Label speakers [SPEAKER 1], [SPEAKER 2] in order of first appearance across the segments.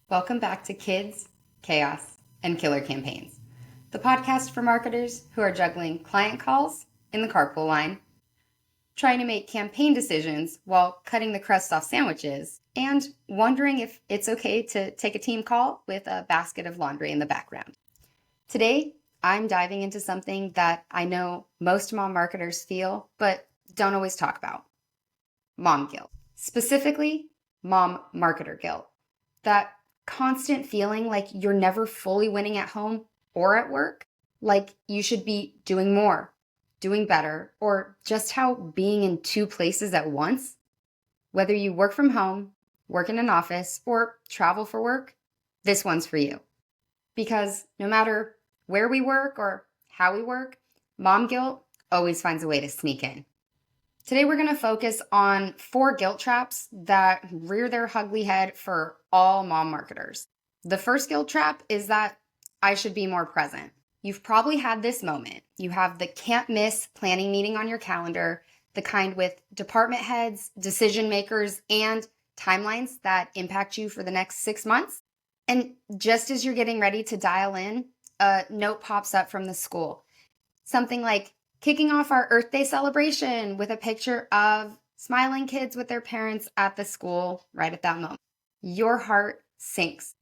[SPEAKER 1] Welcome back to Kids, Chaos, and Killer Campaigns, the podcast for marketers who are juggling client calls in the carpool line, trying to make campaign decisions while cutting the crust off sandwiches, and wondering if it's okay to take a team call with a basket of laundry in the background. Today, I'm diving into something that I know most mom marketers feel, but don't always talk about: mom guilt. Specifically, mom marketer guilt. That constant feeling like you're never fully winning at home or at work, like you should be doing more, doing better, or just how being in two places at once. Whether you work from home, work in an office, or travel for work, this one's for you. Because no matter where we work or how we work, mom guilt always finds a way to sneak in. Today, we're going to focus on 4 guilt traps that rear their ugly head for all mom marketers. The first guilt trap is that I should be more present. You've probably had this moment. You have the can't miss planning meeting on your calendar, the kind with department heads, decision makers, and timelines that impact you for the next 6 months. And just as you're getting ready to dial in, a note pops up from the school. Something like, kicking off our Earth Day celebration with a picture of smiling kids with their parents at the school right at that moment. Your heart sinks.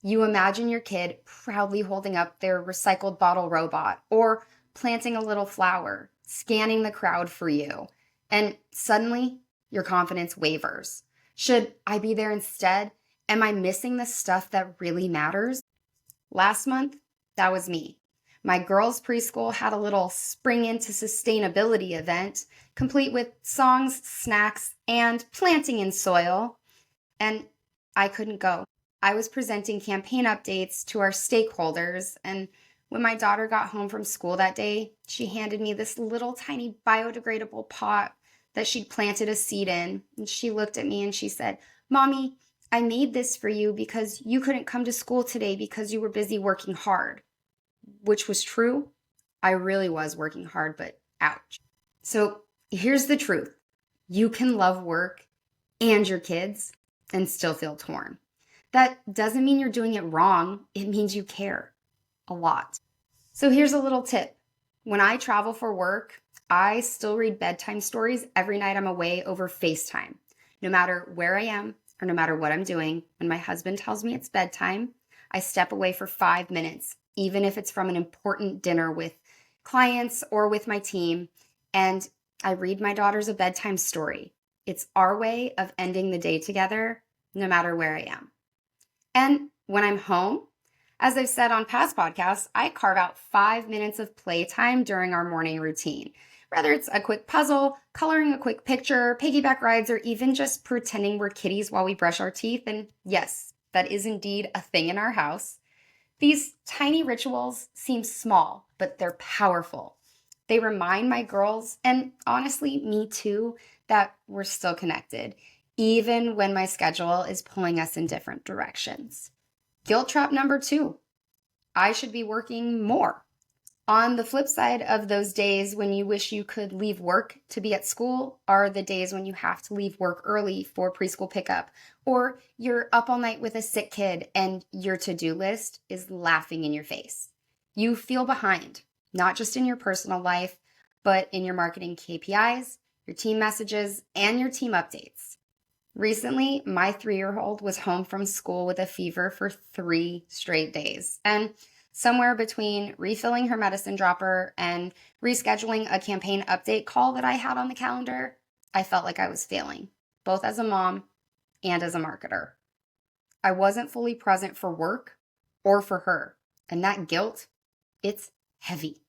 [SPEAKER 1] You imagine your kid proudly holding up their recycled bottle robot or planting a little flower, scanning the crowd for you. And suddenly, your confidence wavers. Should I be there instead? Am I missing the stuff that really matters? Last month, that was me. My girls' preschool had a little spring into sustainability event, complete with songs, snacks, and planting in soil. And I couldn't go. I was presenting campaign updates to our stakeholders, and when my daughter got home from school that day, she handed me this little tiny biodegradable pot that she'd planted a seed in. And she looked at me and she said, "Mommy, I made this for you because you couldn't come to school today because you were busy working hard." Which was true. I really was working hard, but ouch. So here's the truth. You can love work and your kids and still feel torn. That doesn't mean you're doing it wrong. It means you care a lot. So here's a little tip. When I travel for work, I still read bedtime stories every night I'm away over FaceTime. No matter where I am or no matter what I'm doing, when my husband tells me it's bedtime, I step away for 5 minutes, even if it's from an important dinner with clients or with my team, and I read my daughters a bedtime story. It's our way of ending the day together, no matter where I am. And when I'm home, as I've said on past podcasts, I carve out 5 minutes of playtime during our morning routine. Whether it's a quick puzzle, coloring a quick picture, piggyback rides, or even just pretending we're kitties while we brush our teeth. And yes, that is indeed a thing in our house. These tiny rituals seem small, but they're powerful. They remind my girls, and honestly, me too, that we're still connected, even when my schedule is pulling us in different directions. Guilt trap number 2, I should be working more. On the flip side of those days when you wish you could leave work to be at school are the days when you have to leave work early for preschool pickup, or you're up all night with a sick kid and your to-do list is laughing in your face. You feel behind, not just in your personal life, but in your marketing KPIs, your team messages, and your team updates. Recently, my 3-year-old was home from school with a fever for 3 straight days, and somewhere between refilling her medicine dropper and rescheduling a campaign update call that I had on the calendar, I felt like I was failing, both as a mom and as a marketer. I wasn't fully present for work or for her, and that guilt, it's heavy.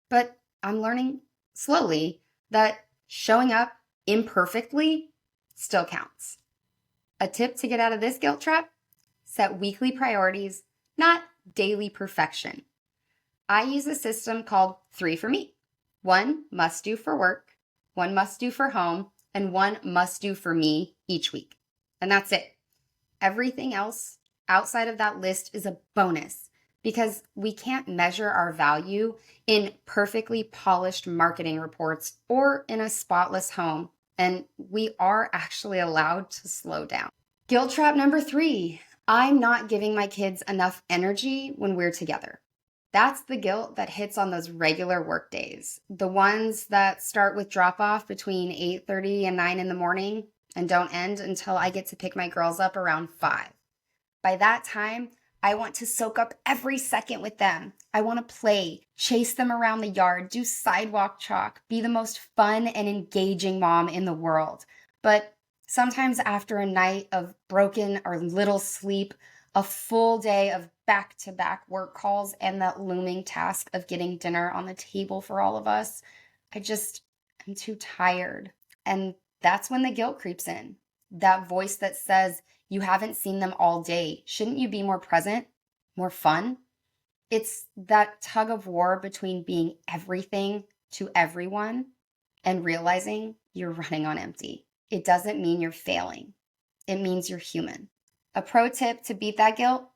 [SPEAKER 1] But I'm learning slowly that showing up imperfectly still counts. A tip to get out of this guilt trap: set weekly priorities, not daily perfection. I use a system called 3 for me. 1 must do for work, 1 must do for home, and 1 must do for me each week. And that's it. Everything else outside of that list is a bonus, because we can't measure our value in perfectly polished marketing reports or in a spotless home. And we are actually allowed to slow down. Guilt trap number 3. I'm not giving my kids enough energy when we're together. That's the guilt that hits on those regular work days, the ones that start with drop off between 8:30 and 9 in the morning and don't end until I get to pick my girls up around 5. By that time, I want to soak up every second with them. I want to play, chase them around the yard, do sidewalk chalk, be the most fun and engaging mom in the world. But sometimes after a night of broken or little sleep, a full day of back-to-back work calls, and that looming task of getting dinner on the table for all of us, I'm too tired. And that's when the guilt creeps in. That voice that says, you haven't seen them all day. Shouldn't you be more present, more fun? It's that tug of war between being everything to everyone and realizing you're running on empty. It doesn't mean you're failing. It means you're human. A pro tip to beat that guilt: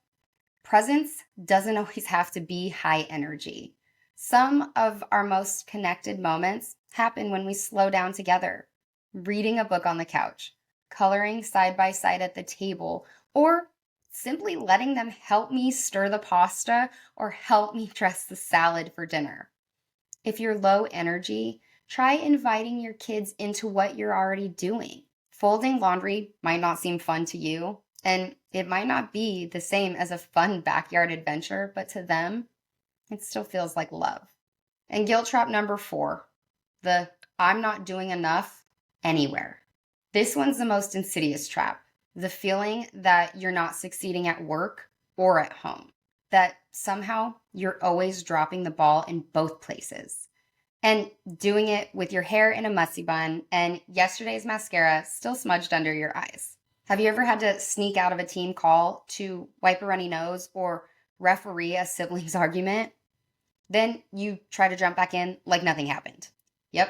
[SPEAKER 1] presence doesn't always have to be high energy. Some of our most connected moments happen when we slow down together, reading a book on the couch, coloring side by side at the table, or simply letting them help me stir the pasta or help me dress the salad for dinner. If you're low energy, try inviting your kids into what you're already doing. Folding laundry might not seem fun to you, and it might not be the same as a fun backyard adventure, but to them, it still feels like love. And guilt trap number 4, the I'm not doing enough anywhere. This one's the most insidious trap. The feeling that you're not succeeding at work or at home, that somehow you're always dropping the ball in both places. And doing it with your hair in a mussy bun and yesterday's mascara still smudged under your eyes. Have you ever had to sneak out of a team call to wipe a runny nose or referee a siblings argument? Then you try to jump back in like nothing happened. Yep,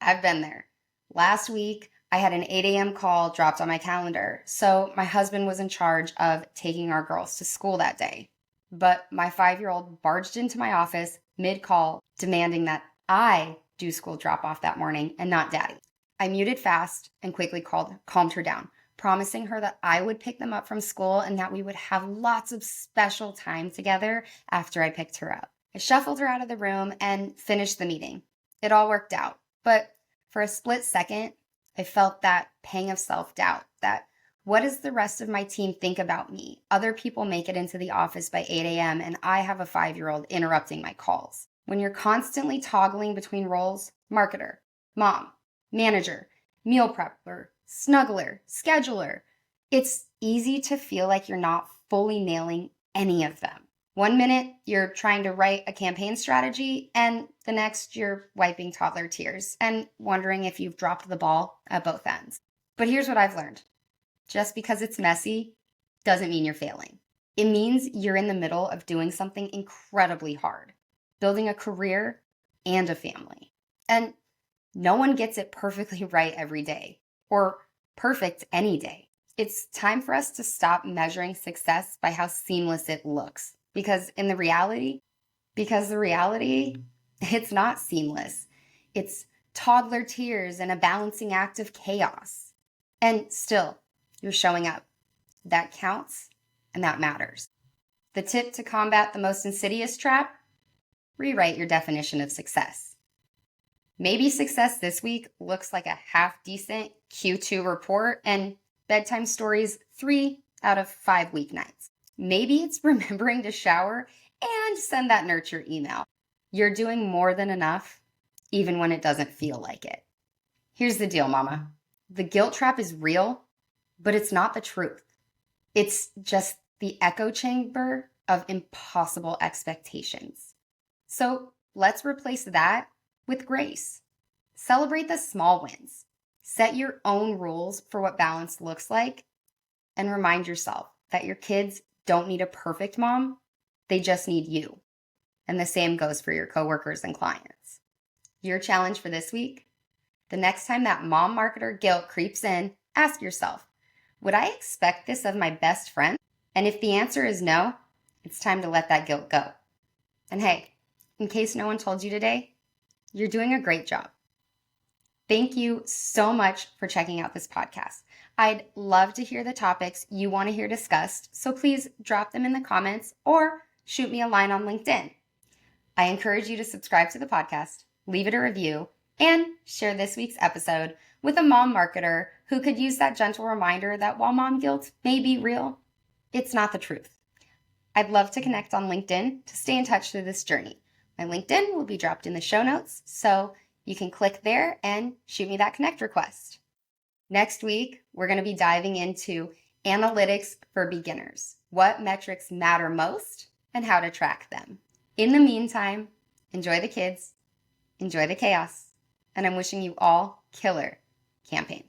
[SPEAKER 1] I've been there. Last week, I had an 8 a.m. call dropped on my calendar, so my husband was in charge of taking our girls to school that day. But my 5-year-old barged into my office mid-call, demanding that I do school drop-off that morning and not Daddy. I muted fast and quickly calmed her down, promising her that I would pick them up from school and that we would have lots of special time together after I picked her up. I shuffled her out of the room and finished the meeting. It all worked out, but for a split second, I felt that pang of self-doubt, that what does the rest of my team think about me? Other people make it into the office by 8 a.m. and I have a 5-year-old interrupting my calls. When you're constantly toggling between roles, marketer, mom, manager, meal prepper, snuggler, scheduler, it's easy to feel like you're not fully nailing any of them. One minute, you're trying to write a campaign strategy, and the next, you're wiping toddler tears and wondering if you've dropped the ball at both ends. But here's what I've learned. Just because it's messy doesn't mean you're failing. It means you're in the middle of doing something incredibly hard, building a career and a family. And no one gets it perfectly right every day, or perfect any day. It's time for us to stop measuring success by how seamless it looks. Because the reality, it's not seamless. It's toddler tears and a balancing act of chaos. And still, you're showing up. That counts, and that matters. The tip to combat the most insidious trap: rewrite your definition of success. Maybe success this week looks like a half-decent Q2 report and bedtime stories 3 out of 5 weeknights. Maybe it's remembering to shower and send that nurture email. You're doing more than enough, even when it doesn't feel like it. Here's the deal, mama. The guilt trap is real, but it's not the truth. It's just the echo chamber of impossible expectations. So let's replace that with grace. Celebrate the small wins. Set your own rules for what balance looks like, and remind yourself that your kids don't need a perfect mom, they just need you. And the same goes for your coworkers and clients. Your challenge for this week: the next time that mom marketer guilt creeps in, ask yourself, would I expect this of my best friend? And if the answer is no, it's time to let that guilt go. And hey, in case no one told you today, you're doing a great job. Thank you so much for checking out this podcast. I'd love to hear the topics you want to hear discussed, so please drop them in the comments or shoot me a line on LinkedIn. I encourage you to subscribe to the podcast, leave it a review, and share this week's episode with a mom marketer who could use that gentle reminder that while mom guilt may be real, it's not the truth. I'd love to connect on LinkedIn to stay in touch through this journey. My LinkedIn will be dropped in the show notes, so you can click there and shoot me that connect request. Next week, we're going to be diving into analytics for beginners, what metrics matter most, and how to track them. In the meantime, enjoy the kids, enjoy the chaos, and I'm wishing you all killer campaigns.